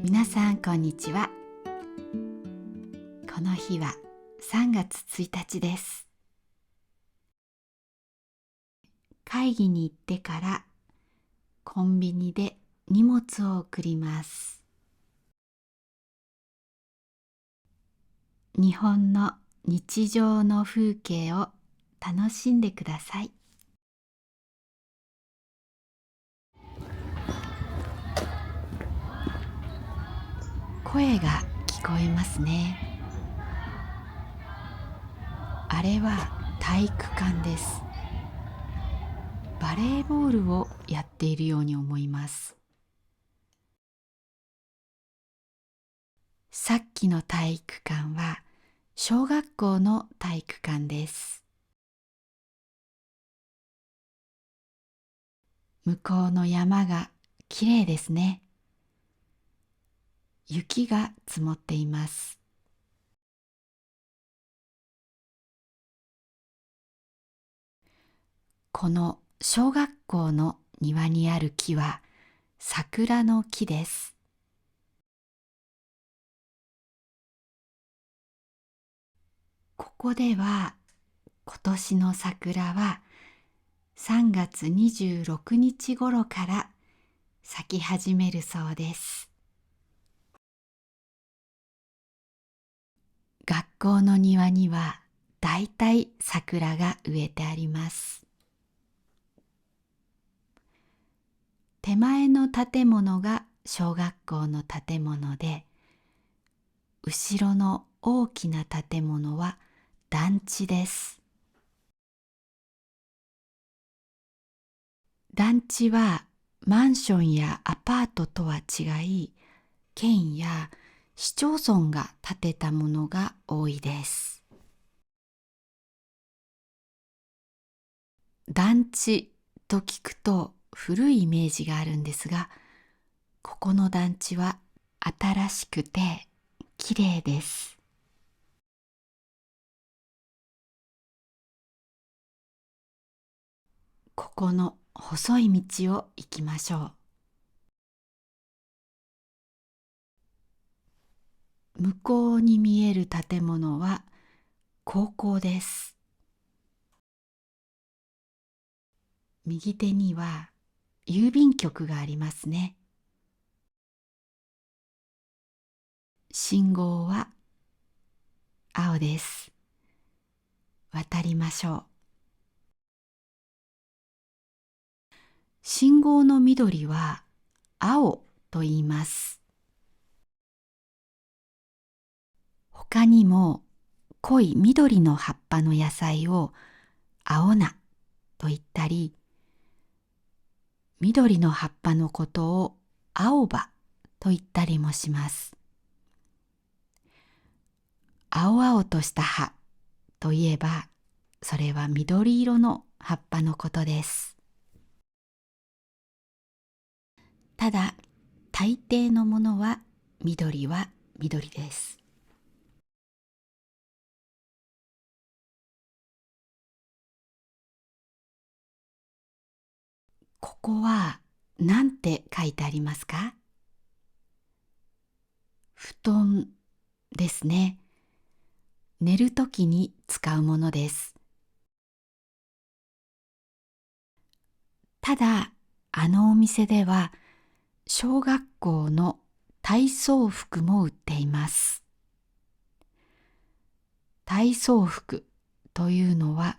皆さんこんにちは。この日は3月1日です。会議に行ってからコンビニで荷物を送ります。日本の日常の風景を楽しんでください。声が聞こえますね。あれは体育館です。バレーボールをやっているように思います。さっきの体育館は小学校の体育館です。向こうの山がきれいですね。雪が積もっています。この小学校の庭にある木は桜の木です。ここでは今年の桜は3月26日頃から咲き始めるそうです。学校の庭にはだいたい桜が植えてあります。手前の建物が小学校の建物で、後ろの大きな建物は団地です。団地はマンションやアパートとは違い、県や市町村が建てたものが多いです。団地と聞くと古いイメージがあるんですが、ここの団地は新しくてきれいです。ここの細い道を行きましょう。向こうに見える建物は高校です。右手には郵便局がありますね。信号は青です。渡りましょう。信号の緑は青と言います。他にも濃い緑の葉っぱの野菜を青菜と言ったり、緑の葉っぱのことを青葉と言ったりもします。青々とした葉といえば、それは緑色の葉っぱのことです。ただ、大抵のものは緑です。ここは何て書いてありますか？布団ですね。寝るときに使うものです。ただ、あのお店では小学校の体操服も売っています。体操服というのは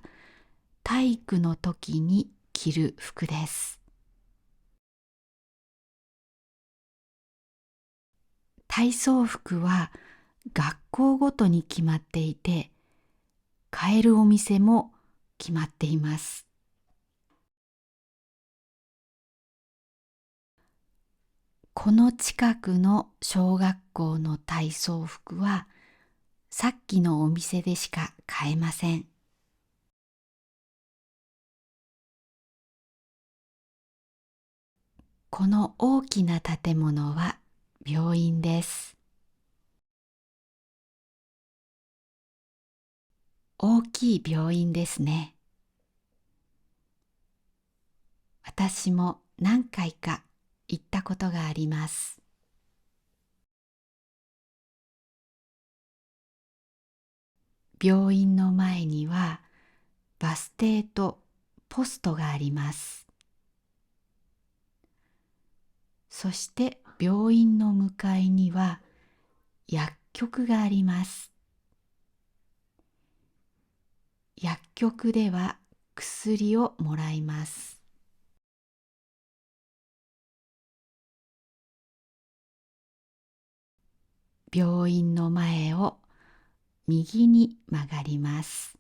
体育の時に着る服です。体操服は学校ごとに決まっていて、買えるお店も決まっています。この近くの小学校の体操服はさっきのお店でしか買えません。この大きな建物は病院です。大きい病院ですね。私も何回か行ったことがあります。病院の前にはバス停とポストがあります。そして病院の向かいには薬局があります。薬局では薬をもらいます。病院の前を右に曲がります。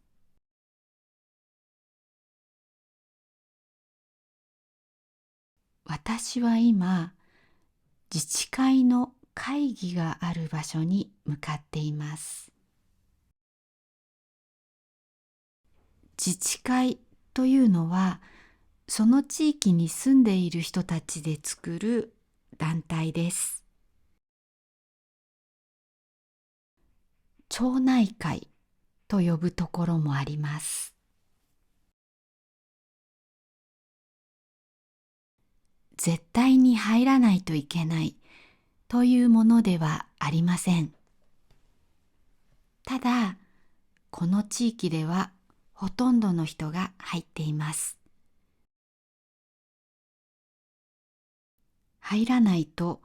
私は今、自治会の会議がある場所に向かっています。自治会というのは、その地域に住んでいる人たちで作る団体です。町内会と呼ぶところもあります。絶対に入らないといけないというものではありません。ただ、この地域ではほとんどの人が入っています。入らないと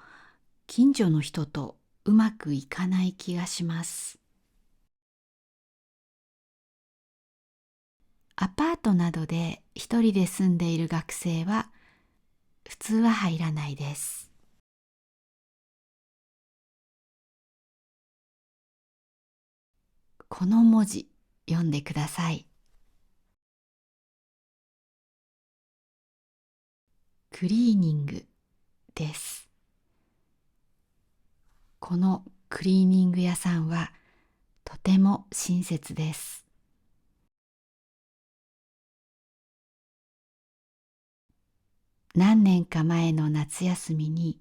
近所の人とうまくいかない気がします。アパートなどで一人で住んでいる学生は普通は入らないです。この文字読んでください。クリーニングです。このクリーニング屋さんはとても親切です。何年か前の夏休みに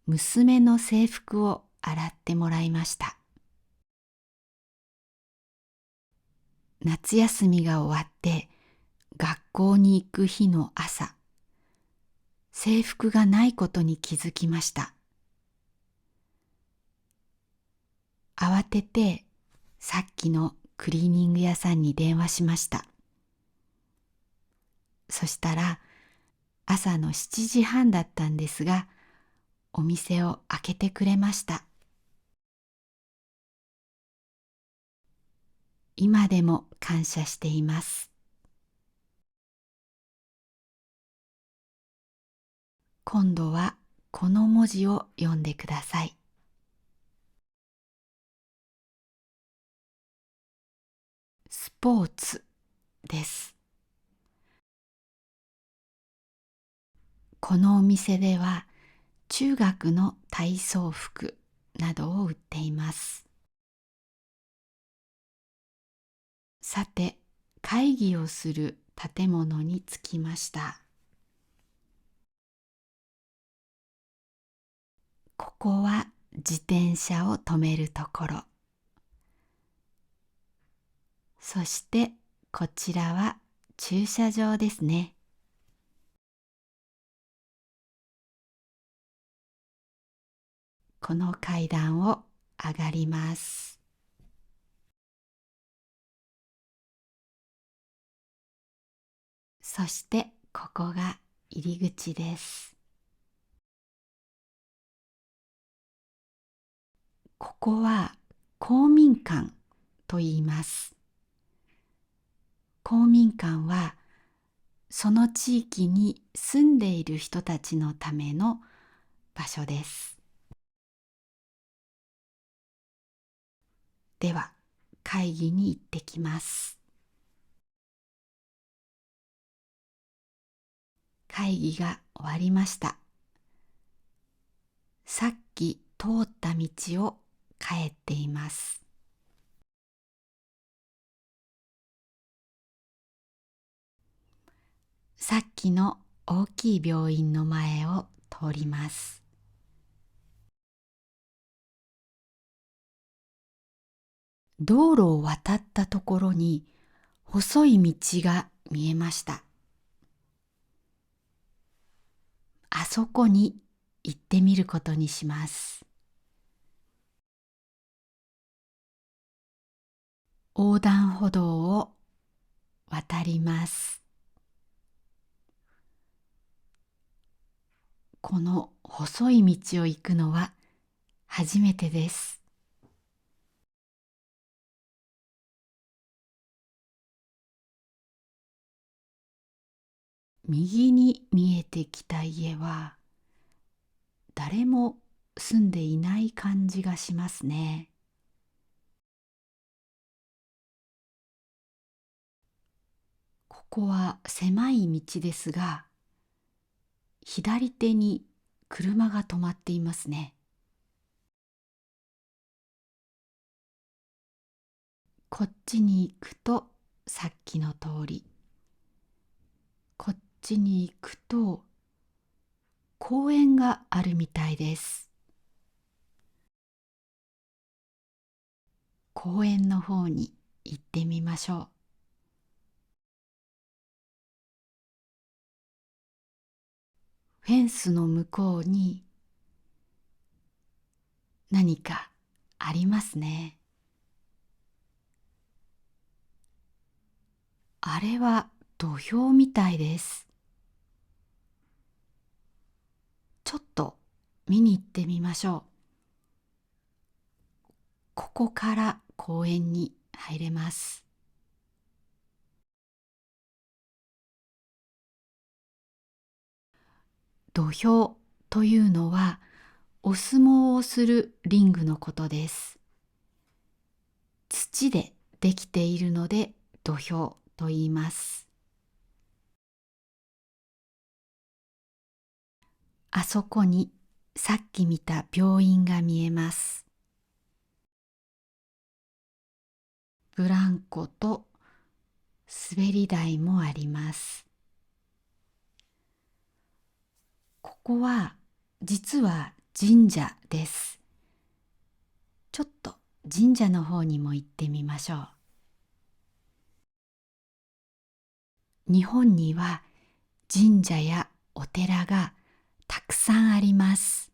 娘の制服を洗ってもらいました。夏休みが終わって学校に行く日の朝、制服がないことに気づきました。慌ててさっきのクリーニング屋さんに電話しました。そしたら朝の7時半だったんですが、お店を開けてくれました。今でも感謝しています。今度はこの文字を読んでください。スポーツです。このお店では中学の体操服などを売っています。さて、会議をする建物に着きました。ここは自転車を止めるところ。そしてこちらは駐車場ですね。この階段を上がります。そしてここが入り口です。ここは公民館と言います。公民館はその地域に住んでいる人たちのための場所です。では、会議に行ってきます。会議が終わりました。さっき通った道を帰っています。さっきの大きい病院の前を通ります。道路を渡ったところに細い道が見えました。あそこに行ってみることにします。横断歩道を渡ります。この細い道を行くのは初めてです。右に見えてきた家は誰も住んでいない感じがしますね。ここは狭い道ですが、左手に車が止まっていますね。こっちに行くとさっきの通り、こっちに行くと公園があるみたいです。公園の方に行ってみましょう。フェンスの向こうに何かありますね。あれは土俵みたいです。ちょっと見に行ってみましょう。ここから公園に入れます。土俵というのはお相撲をするリングのことです。土でできているので土俵と言います。あそこにさっき見た病院が見えます。ブランコと滑り台もあります。ここは実は神社です。ちょっと神社の方にも行ってみましょう。日本には神社やお寺がたくさんあります。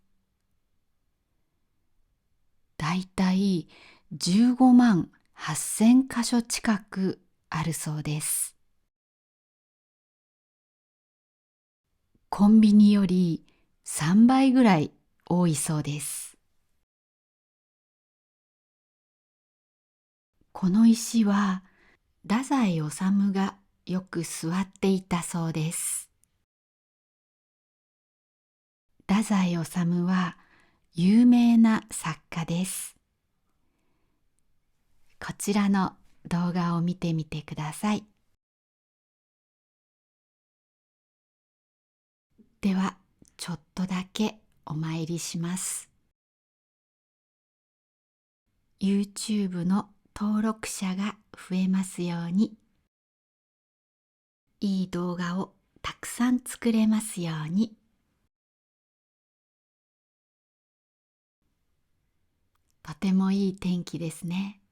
だいたい15万8,000箇所近くあるそうです。コンビニより3倍ぐらい多いそうです。この石は太宰治がよく座っていたそうです。太宰治は有名な作家です。こちらの動画を見てみてください。では、ちょっとだけお参りします。YouTube の登録者が増えますように、いい動画をたくさん作れますように。とてもいい天気ですね。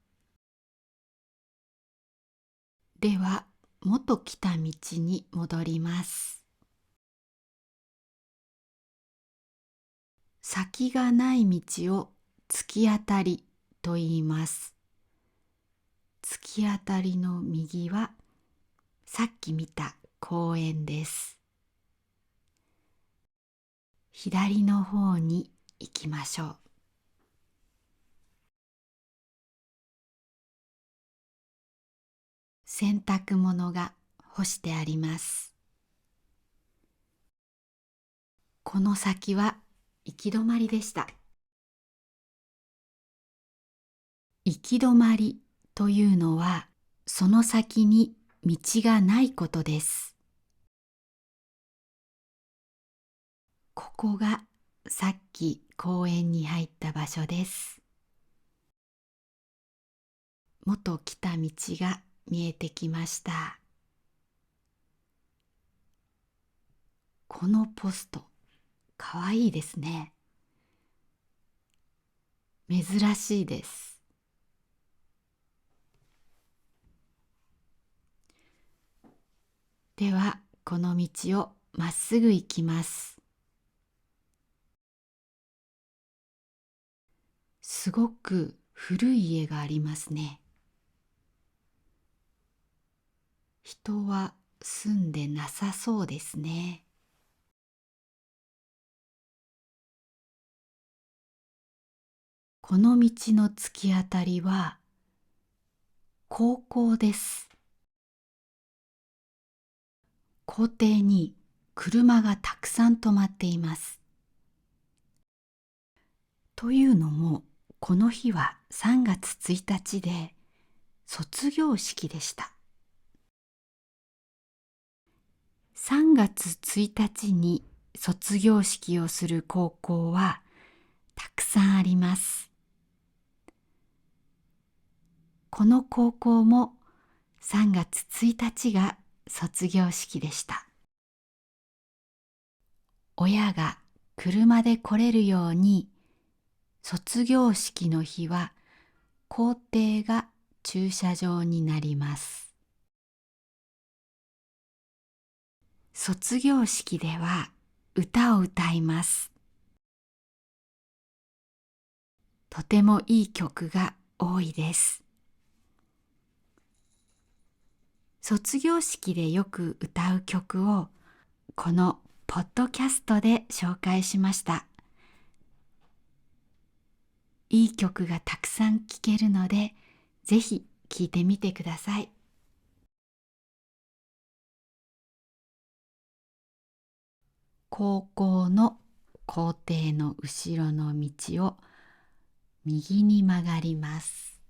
では、元来た道に戻ります。先がない道を突き当たりと言います。突き当たりの右はさっき見た公園です。左の方に行きましょう。洗濯物が干してあります。この先は行き止まりでした。行き止まりというのはその先に道がないことです。ここがさっき公園に入った場所です。元来た道が見えてきました。このポスト、かわいいですね。珍しいです。では、この道をまっすぐ行きます。すごく古い家がありますね。人は住んでなさそうですね。この道の突き当たりは高校です。校庭に車がたくさん止まっています。というのも、この日は3月1日で卒業式でした。3月1日に卒業式をする高校はたくさんあります。この高校も3月1日が卒業式でした。親が車で来れるように、卒業式の日は校庭が駐車場になります。卒業式では歌を歌います。とてもいい曲が多いです。卒業式でよく歌う曲をこのポッドキャストで紹介しました。いい曲がたくさん聴けるので、ぜひ聴いてみてください。高校の校庭の後ろの道を右に曲がります。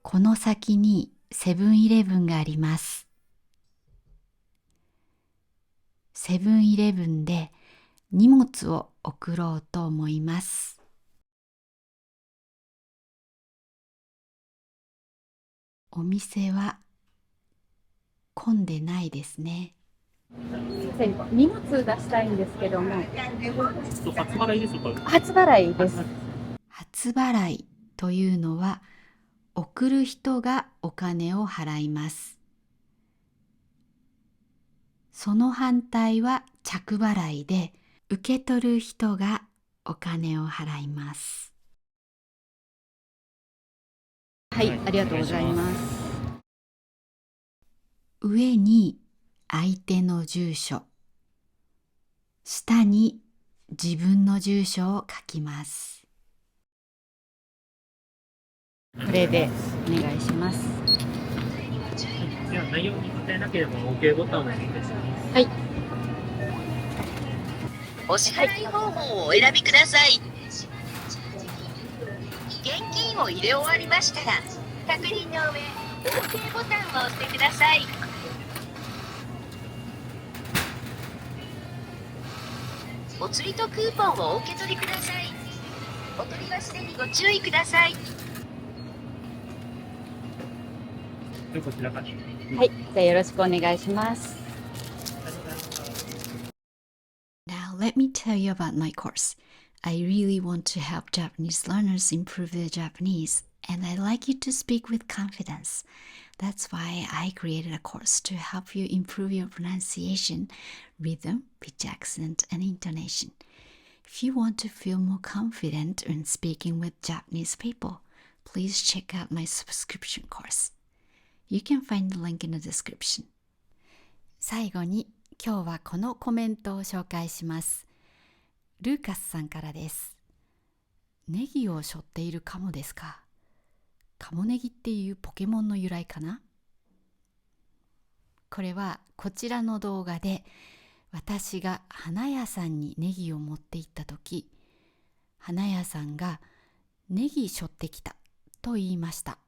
この先にセブンイレブンがあります。セブンイレブンで荷物を送ろうと思います。お店は混んでないですね。荷物出したいんですけども。初払いですか？初払いです。初払いというのは、送る人がお金を払います。その反対は着払いで、受け取る人がお金を払います。はい、ありがとうございます。上に相手の住所、下に自分の住所を書きます。これでお願いします。では内容に問題なければ OK ボタンを押してください。はい。お支払い方法をお選びください。現金を入れ終わりましたら、確認の上、OK ボタンを押してください。お釣りとクーポンをお受け取りください。お取り忘れにご注意ください。でこちらから。はい、じゃあよろしくお願いします。Now let me tell you about my course. I really want to help Japanese learners improve their Japanese, and I like you to speak with confidence. That's why I created a course to help you improve your pronunciation, rhythm, pitch, accent, and intonation. If you want to feel more confident when speaking with Japanese people, please check out my subscription course. You can find the link in the description. 最後に今日はこのコメントを紹介します。ルーカスさんからです。ネギを背負っているカモですか？カモネギっていうポケモンの由来かな？これはこちらの動画で私が花屋さんにネギを持って行った時、花屋さんがネギ背負ってきたと言いました。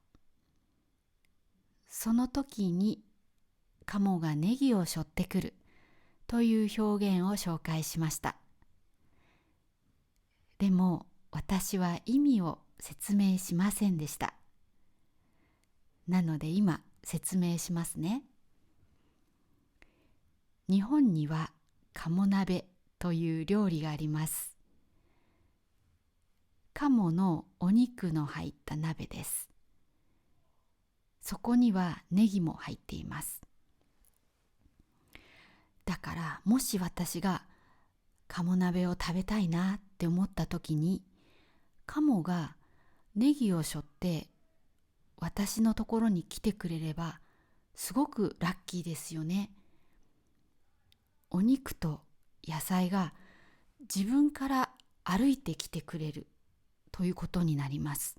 その時にカモがネギを背負ってくるという表現を紹介しました。でも私は意味を説明しませんでした。なので今説明しますね。日本には鴨鍋という料理があります。鴨のお肉の入った鍋です。そこにはネギも入っています。だからもし私が鴨鍋を食べたいなって思った時に、鴨がネギを背負って私のところに来てくれればすごくラッキーですよね。お肉と野菜が自分から歩いてきてくれるということになります。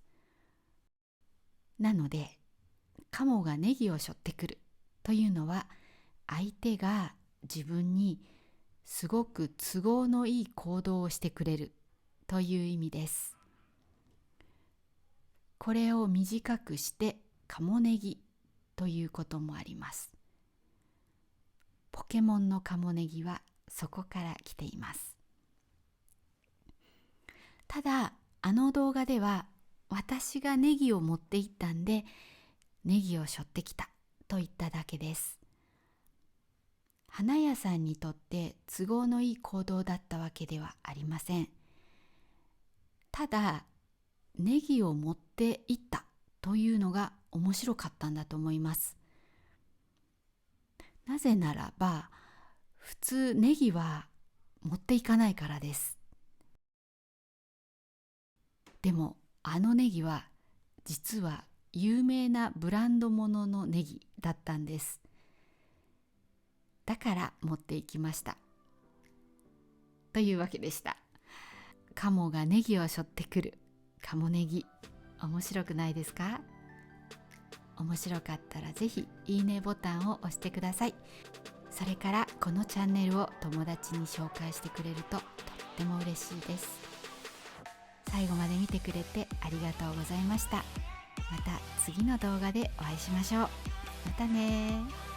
なので、カモがネギを背負ってくるというのは、相手が自分にすごく都合のいい行動をしてくれるという意味です。これを短くしてカモネギということもあります。ポケモンのカモネギはそこから来ています。ただ、あの動画では私がネギを持って行ったんで、ネギを背負ってきたと言っただけです。花屋さんにとって都合のいい行動だったわけではありません。ただ、ネギを持って行ったというのが面白かったんだと思います。なぜならば、普通ネギは持っていかないからです。でも、あのネギは実は有名なブランド物のネギだったんです。だから持っていきました。というわけでした。カモがネギを背負ってくるカモネギ、面白くないですか？面白かったらぜひいいねボタンを押してください。それからこのチャンネルを友達に紹介してくれるととっても嬉しいです。最後まで見てくれてありがとうございました。また次の動画でお会いしましょう。またね。